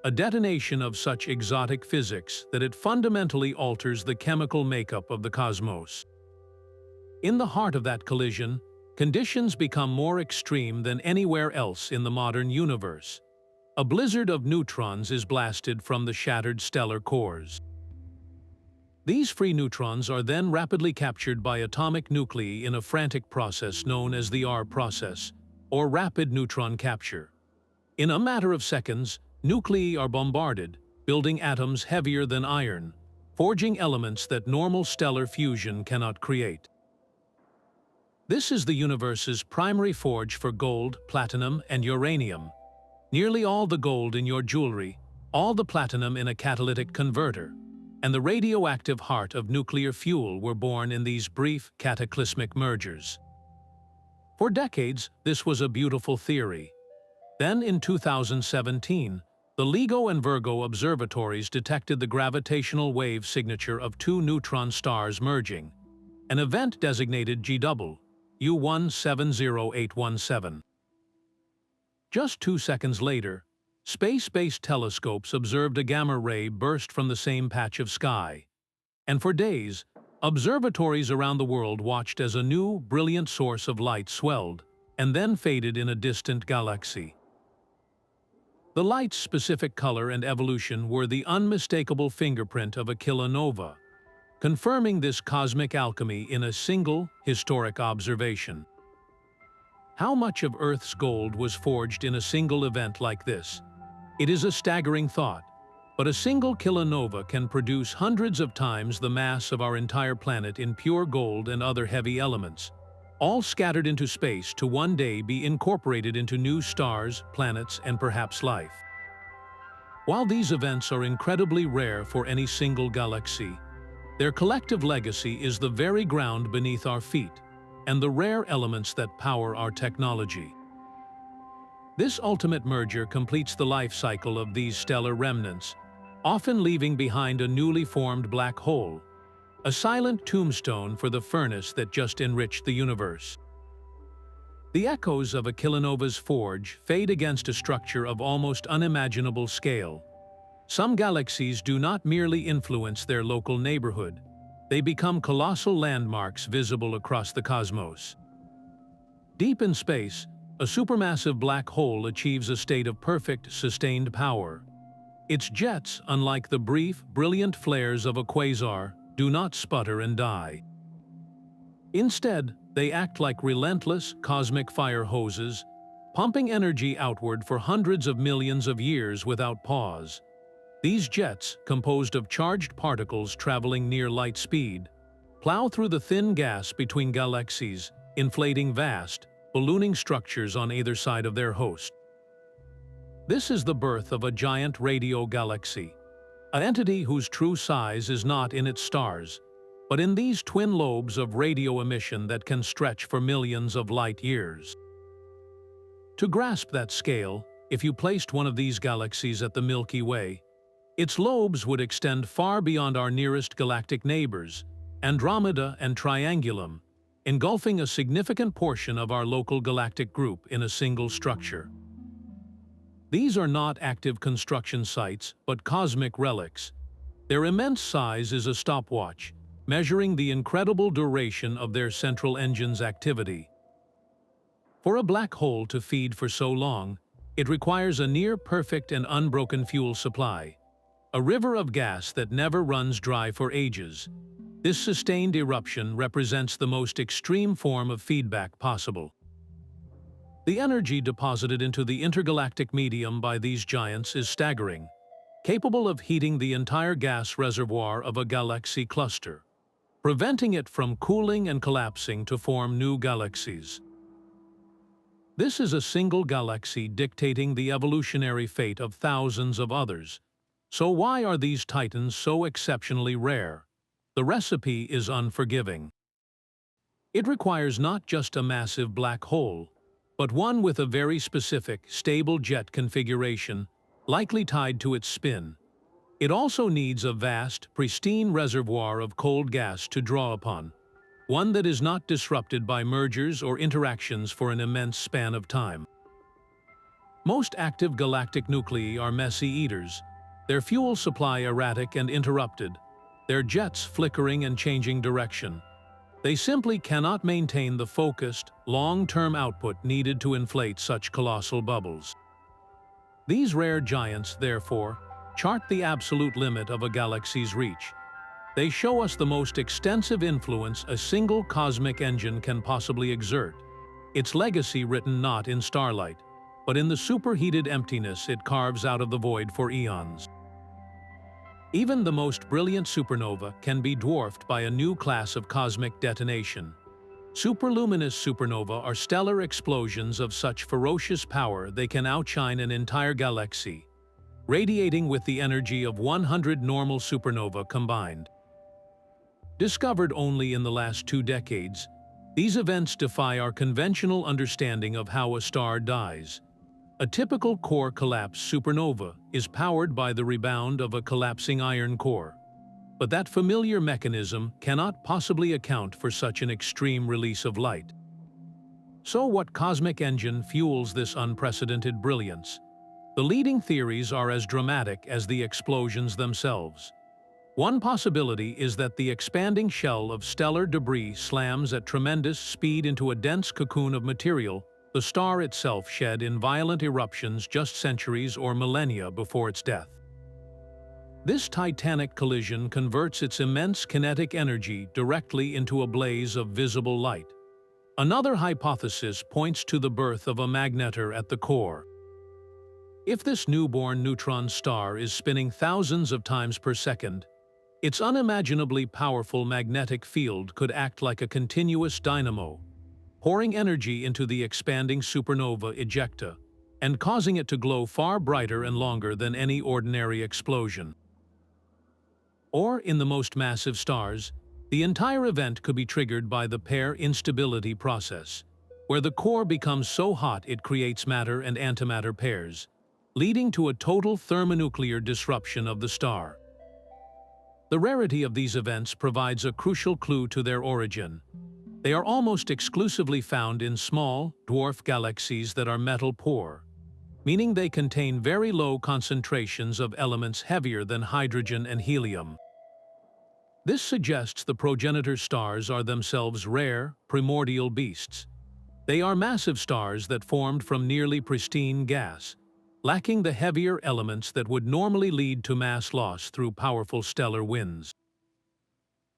a detonation of such exotic physics that it fundamentally alters the chemical makeup of the cosmos. In the heart of that collision, conditions become more extreme than anywhere else in the modern universe. A blizzard of neutrons is blasted from the shattered stellar cores. These free neutrons are then rapidly captured by atomic nuclei in a frantic process known as the R process, or rapid neutron capture. In a matter of seconds, nuclei are bombarded, building atoms heavier than iron, forging elements that normal stellar fusion cannot create. This is the universe's primary forge for gold, platinum, and uranium. Nearly all the gold in your jewelry, all the platinum in a catalytic converter, and the radioactive heart of nuclear fuel were born in these brief, cataclysmic mergers. For decades, this was a beautiful theory. Then, in 2017, the LIGO and Virgo observatories detected the gravitational wave signature of two neutron stars merging, an event designated GW, U170817. Just 2 seconds later, space-based telescopes observed a gamma ray burst from the same patch of sky. And for days, observatories around the world watched as a new, brilliant source of light swelled and then faded in a distant galaxy. The light's specific color and evolution were the unmistakable fingerprint of a kilonova, confirming this cosmic alchemy in a single, historic observation. How much of Earth's gold was forged in a single event like this? It is a staggering thought, but a single kilonova can produce hundreds of times the mass of our entire planet in pure gold and other heavy elements, all scattered into space to one day be incorporated into new stars, planets, and perhaps life. While these events are incredibly rare for any single galaxy, their collective legacy is the very ground beneath our feet and the rare elements that power our technology. This ultimate merger completes the life cycle of these stellar remnants, often leaving behind a newly formed black hole, a silent tombstone for the furnace that just enriched the universe. The echoes of a kilonova's forge fade against a structure of almost unimaginable scale. Some galaxies do not merely influence their local neighborhood, they become colossal landmarks visible across the cosmos. Deep in space, a supermassive black hole achieves a state of perfect, sustained power. Its jets, unlike the brief, brilliant flares of a quasar, do not sputter and die. Instead, they act like relentless, cosmic fire hoses, pumping energy outward for hundreds of millions of years without pause. These jets, composed of charged particles traveling near light speed, plow through the thin gas between galaxies, inflating vast, ballooning structures on either side of their host. This is the birth of a giant radio galaxy, an entity whose true size is not in its stars, but in these twin lobes of radio emission that can stretch for millions of light years. To grasp that scale, if you placed one of these galaxies at the Milky Way, its lobes would extend far beyond our nearest galactic neighbors, Andromeda and Triangulum, engulfing a significant portion of our local galactic group in a single structure. These are not active construction sites, but cosmic relics. Their immense size is a stopwatch, measuring the incredible duration of their central engine's activity. For a black hole to feed for so long, it requires a near-perfect and unbroken fuel supply, a river of gas that never runs dry for ages. This sustained eruption represents the most extreme form of feedback possible. The energy deposited into the intergalactic medium by these giants is staggering, capable of heating the entire gas reservoir of a galaxy cluster, preventing it from cooling and collapsing to form new galaxies. This is a single galaxy dictating the evolutionary fate of thousands of others. So why are these titans so exceptionally rare? The recipe is unforgiving. It requires not just a massive black hole, but one with a very specific, stable jet configuration, likely tied to its spin. It also needs a vast, pristine reservoir of cold gas to draw upon, one that is not disrupted by mergers or interactions for an immense span of time. Most active galactic nuclei are messy eaters, their fuel supply erratic and interrupted, their jets flickering and changing direction. They simply cannot maintain the focused, long-term output needed to inflate such colossal bubbles. These rare giants, therefore, chart the absolute limit of a galaxy's reach. They show us the most extensive influence a single cosmic engine can possibly exert, its legacy written not in starlight, but in the superheated emptiness it carves out of the void for eons. Even the most brilliant supernova can be dwarfed by a new class of cosmic detonation. Superluminous supernova are stellar explosions of such ferocious power they can outshine an entire galaxy, radiating with the energy of 100 normal supernova combined. Discovered only in the last 2 decades, these events defy our conventional understanding of how a star dies. A typical core collapse supernova is powered by the rebound of a collapsing iron core. But that familiar mechanism cannot possibly account for such an extreme release of light. So what cosmic engine fuels this unprecedented brilliance? The leading theories are as dramatic as the explosions themselves. One possibility is that the expanding shell of stellar debris slams at tremendous speed into a dense cocoon of material the star itself shed in violent eruptions just centuries or millennia before its death. This titanic collision converts its immense kinetic energy directly into a blaze of visible light. Another hypothesis points to the birth of a magnetar at the core. If this newborn neutron star is spinning thousands of times per second, its unimaginably powerful magnetic field could act like a continuous dynamo, pouring energy into the expanding supernova ejecta and causing it to glow far brighter and longer than any ordinary explosion. Or, in the most massive stars, the entire event could be triggered by the pair instability process, where the core becomes so hot it creates matter and antimatter pairs, leading to a total thermonuclear disruption of the star. The rarity of these events provides a crucial clue to their origin. They are almost exclusively found in small, dwarf galaxies that are metal-poor, meaning they contain very low concentrations of elements heavier than hydrogen and helium. This suggests the progenitor stars are themselves rare, primordial beasts. They are massive stars that formed from nearly pristine gas, lacking the heavier elements that would normally lead to mass loss through powerful stellar winds.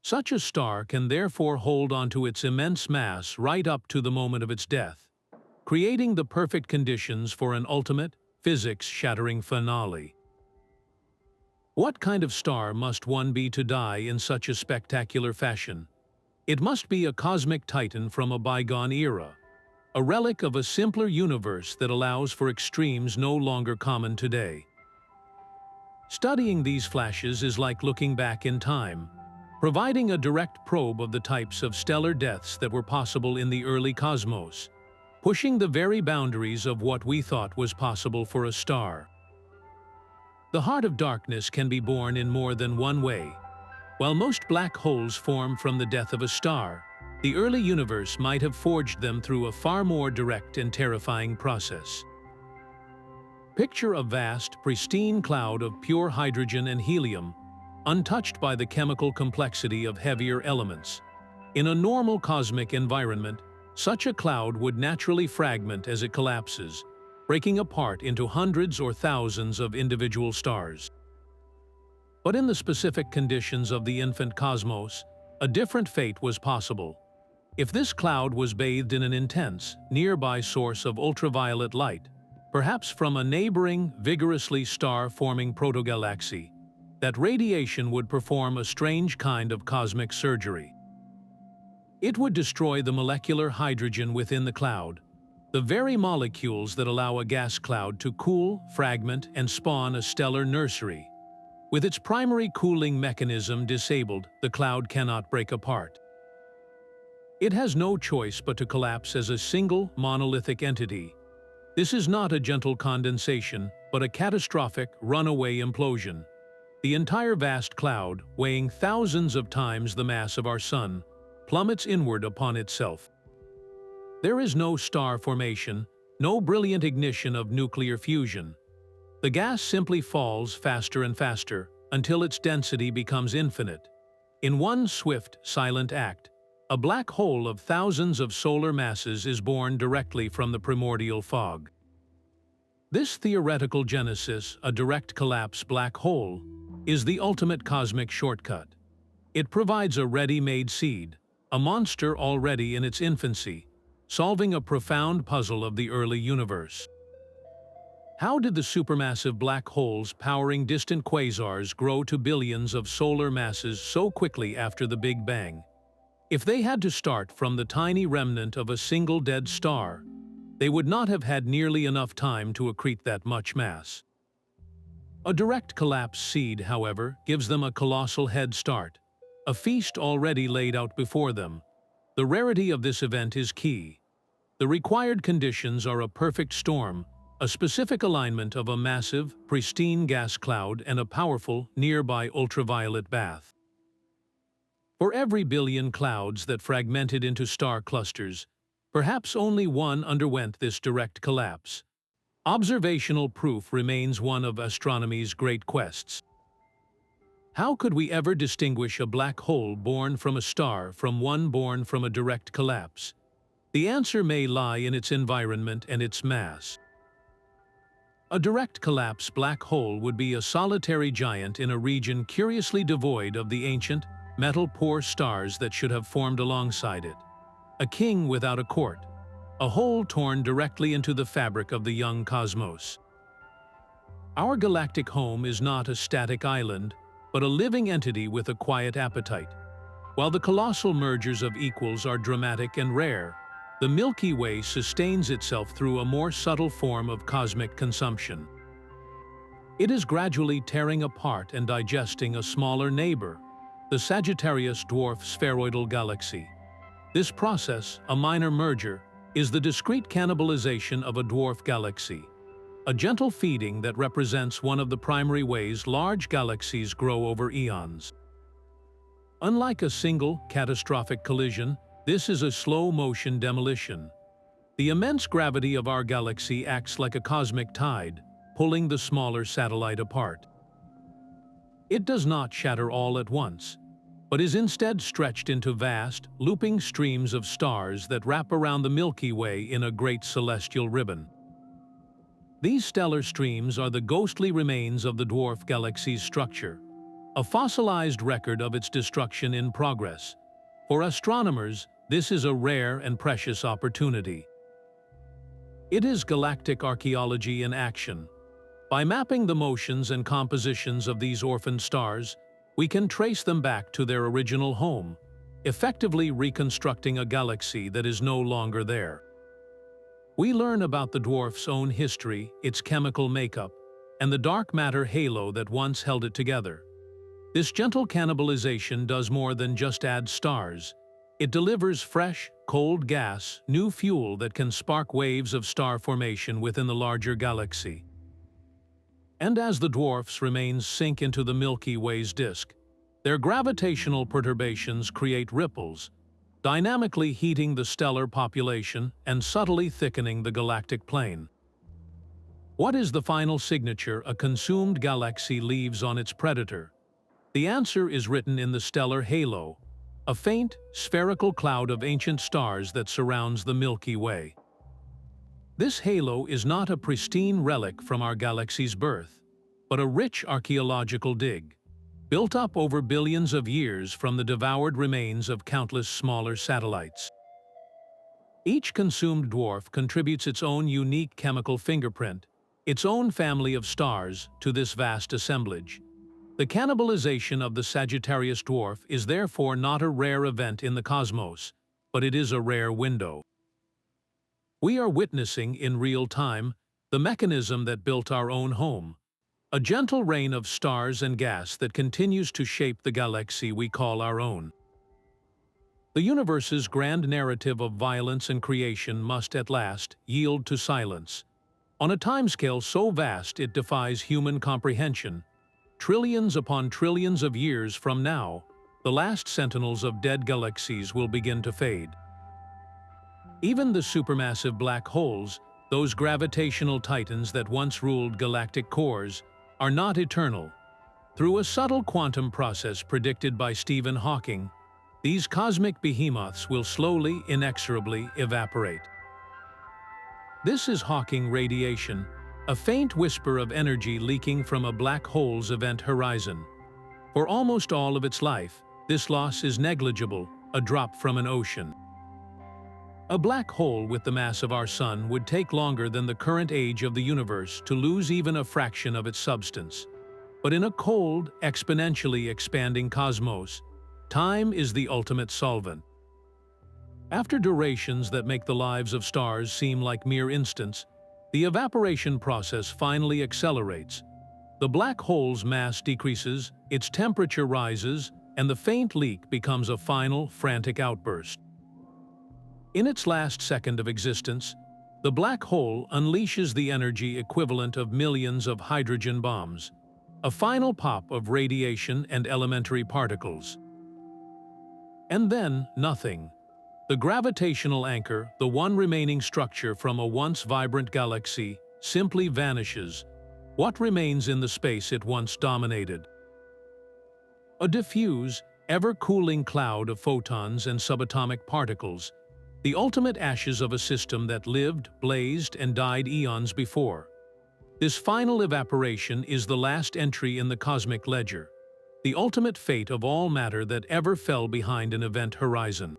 Such a star can therefore hold onto its immense mass right up to the moment of its death, creating the perfect conditions for an ultimate, physics-shattering finale. What kind of star must one be to die in such a spectacular fashion? It must be a cosmic titan from a bygone era, a relic of a simpler universe that allows for extremes no longer common today. Studying these flashes is like looking back in time, providing a direct probe of the types of stellar deaths that were possible in the early cosmos, pushing the very boundaries of what we thought was possible for a star. The heart of darkness can be born in more than one way. While most black holes form from the death of a star, the early universe might have forged them through a far more direct and terrifying process. Picture a vast, pristine cloud of pure hydrogen and helium, untouched by the chemical complexity of heavier elements. In a normal cosmic environment, such a cloud would naturally fragment as it collapses, breaking apart into hundreds or thousands of individual stars. But in the specific conditions of the infant cosmos, a different fate was possible. If this cloud was bathed in an intense, nearby source of ultraviolet light, perhaps from a neighboring, vigorously star-forming protogalaxy, that radiation would perform a strange kind of cosmic surgery. It would destroy the molecular hydrogen within the cloud, the very molecules that allow a gas cloud to cool, fragment, and spawn a stellar nursery. With its primary cooling mechanism disabled, the cloud cannot break apart. It has no choice but to collapse as a single, monolithic entity. This is not a gentle condensation, but a catastrophic, runaway implosion. The entire vast cloud, weighing thousands of times the mass of our Sun, plummets inward upon itself. There is no star formation, no brilliant ignition of nuclear fusion. The gas simply falls faster and faster until its density becomes infinite. In one swift, silent act, a black hole of thousands of solar masses is born directly from the primordial fog. This theoretical genesis, a direct collapse black hole, is the ultimate cosmic shortcut. It provides a ready-made seed, a monster already in its infancy, solving a profound puzzle of the early universe. How did the supermassive black holes powering distant quasars grow to billions of solar masses so quickly after the Big Bang? If they had to start from the tiny remnant of a single dead star, they would not have had nearly enough time to accrete that much mass. A direct collapse seed, however, gives them a colossal head start, a feast already laid out before them. The rarity of this event is key. The required conditions are a perfect storm, a specific alignment of a massive, pristine gas cloud and a powerful, nearby ultraviolet bath. For every billion clouds that fragmented into star clusters, perhaps only one underwent this direct collapse. Observational proof remains one of astronomy's great quests. How could we ever distinguish a black hole born from a star from one born from a direct collapse? The answer may lie in its environment and its mass. A direct collapse black hole would be a solitary giant in a region curiously devoid of the ancient, metal-poor stars that should have formed alongside it. a king without a court, a hole torn directly into the fabric of the young cosmos. Our galactic home is not a static island, but a living entity with a quiet appetite. While the colossal mergers of equals are dramatic and rare, the Milky Way sustains itself through a more subtle form of cosmic consumption. It is gradually tearing apart and digesting a smaller neighbor, the Sagittarius dwarf spheroidal galaxy. This process, a minor merger, is the discrete cannibalization of a dwarf galaxy, a gentle feeding that represents one of the primary ways large galaxies grow over eons. Unlike a single, catastrophic collision, this is a slow-motion demolition. The immense gravity of our galaxy acts like a cosmic tide, pulling the smaller satellite apart. It does not shatter all at once, but is instead stretched into vast, looping streams of stars that wrap around the Milky Way in a great celestial ribbon. These stellar streams are the ghostly remains of the dwarf galaxy's structure, a fossilized record of its destruction in progress. For astronomers, this is a rare and precious opportunity. It is galactic archaeology in action. By mapping the motions and compositions of these orphaned stars, we can trace them back to their original home, effectively reconstructing a galaxy that is no longer there. We learn about the dwarf's own history, its chemical makeup, and the dark matter halo that once held it together. This gentle cannibalization does more than just add stars. It delivers fresh, cold gas, new fuel that can spark waves of star formation within the larger galaxy. And as the dwarfs' remains sink into the Milky Way's disk, their gravitational perturbations create ripples, dynamically heating the stellar population and subtly thickening the galactic plane. What is the final signature a consumed galaxy leaves on its predator? The answer is written in the stellar halo, a faint, spherical cloud of ancient stars that surrounds the Milky Way. This halo is not a pristine relic from our galaxy's birth, but a rich archaeological dig, built up over billions of years from the devoured remains of countless smaller satellites. Each consumed dwarf contributes its own unique chemical fingerprint, its own family of stars, to this vast assemblage. The cannibalization of the Sagittarius dwarf is therefore not a rare event in the cosmos, but it is a rare window. We are witnessing, in real time, the mechanism that built our own home, a gentle rain of stars and gas that continues to shape the galaxy we call our own. The universe's grand narrative of violence and creation must at last yield to silence. On a timescale so vast it defies human comprehension, trillions upon trillions of years from now, the last sentinels of dead galaxies will begin to fade. Even the supermassive black holes, those gravitational titans that once ruled galactic cores, are not eternal. Through a subtle quantum process predicted by Stephen Hawking, these cosmic behemoths will slowly, inexorably evaporate. This is Hawking radiation, a faint whisper of energy leaking from a black hole's event horizon. For almost all of its life, this loss is negligible, a drop from an ocean. A black hole with the mass of our Sun would take longer than the current age of the universe to lose even a fraction of its substance. But in a cold, exponentially expanding cosmos, time is the ultimate solvent. After durations that make the lives of stars seem like mere instants, the evaporation process finally accelerates. The black hole's mass decreases, its temperature rises, and the faint leak becomes a final, frantic outburst. In its last second of existence, the black hole unleashes the energy equivalent of millions of hydrogen bombs, a final pop of radiation and elementary particles. And then, nothing. The gravitational anchor, the one remaining structure from a once vibrant galaxy, simply vanishes. What remains in the space it once dominated? A diffuse, ever-cooling cloud of photons and subatomic particles, the ultimate ashes of a system that lived, blazed, and died eons before. This final evaporation is the last entry in the cosmic ledger, the ultimate fate of all matter that ever fell behind an event horizon.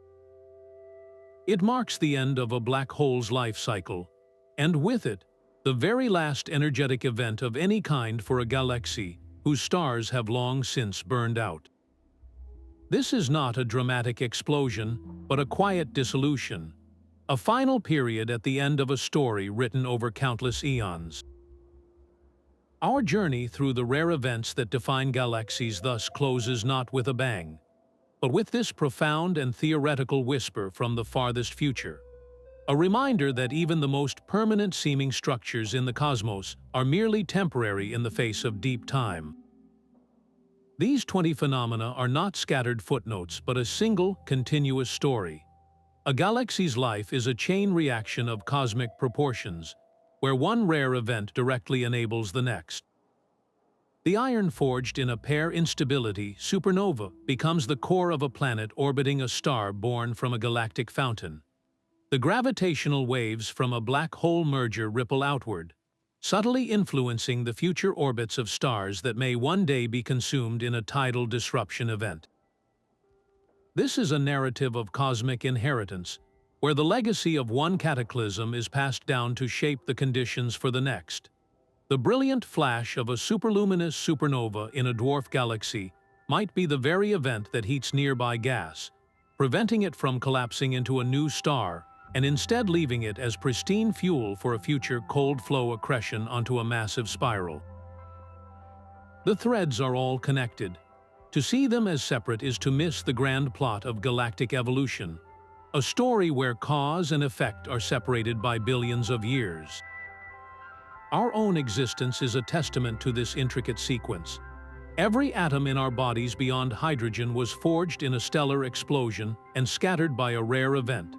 It marks the end of a black hole's life cycle, and with it, the very last energetic event of any kind for a galaxy whose stars have long since burned out. This is not a dramatic explosion, but a quiet dissolution, a final period at the end of a story written over countless eons. Our journey through the rare events that define galaxies thus closes not with a bang, but with this profound and theoretical whisper from the farthest future. A reminder that even the most permanent-seeming structures in the cosmos are merely temporary in the face of deep time. These 20 phenomena are not scattered footnotes, but a single, continuous story. A galaxy's life is a chain reaction of cosmic proportions, where one rare event directly enables the next. The iron forged in a pair instability supernova becomes the core of a planet orbiting a star born from a galactic fountain. The gravitational waves from a black hole merger ripple outward, subtly influencing the future orbits of stars that may one day be consumed in a tidal disruption event. This is a narrative of cosmic inheritance, where the legacy of one cataclysm is passed down to shape the conditions for the next. The brilliant flash of a superluminous supernova in a dwarf galaxy might be the very event that heats nearby gas, preventing it from collapsing into a new star and instead leaving it as pristine fuel for a future cold flow accretion onto a massive spiral. The threads are all connected. To see them as separate is to miss the grand plot of galactic evolution, a story where cause and effect are separated by billions of years. Our own existence is a testament to this intricate sequence. Every atom in our bodies beyond hydrogen was forged in a stellar explosion and scattered by a rare event,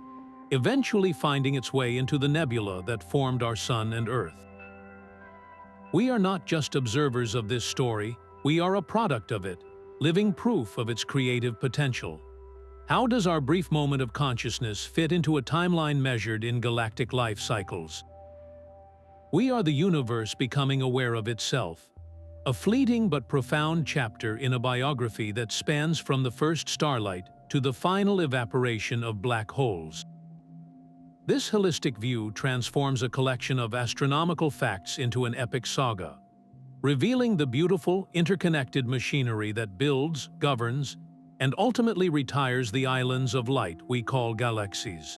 eventually finding its way into the nebula that formed our Sun and Earth. We are not just observers of this story, we are a product of it, living proof of its creative potential. How does our brief moment of consciousness fit into a timeline measured in galactic life cycles? We are the universe becoming aware of itself, a fleeting but profound chapter in a biography that spans from the first starlight to the final evaporation of black holes. This holistic view transforms a collection of astronomical facts into an epic saga, revealing the beautiful, interconnected machinery that builds, governs, and ultimately retires the islands of light we call galaxies.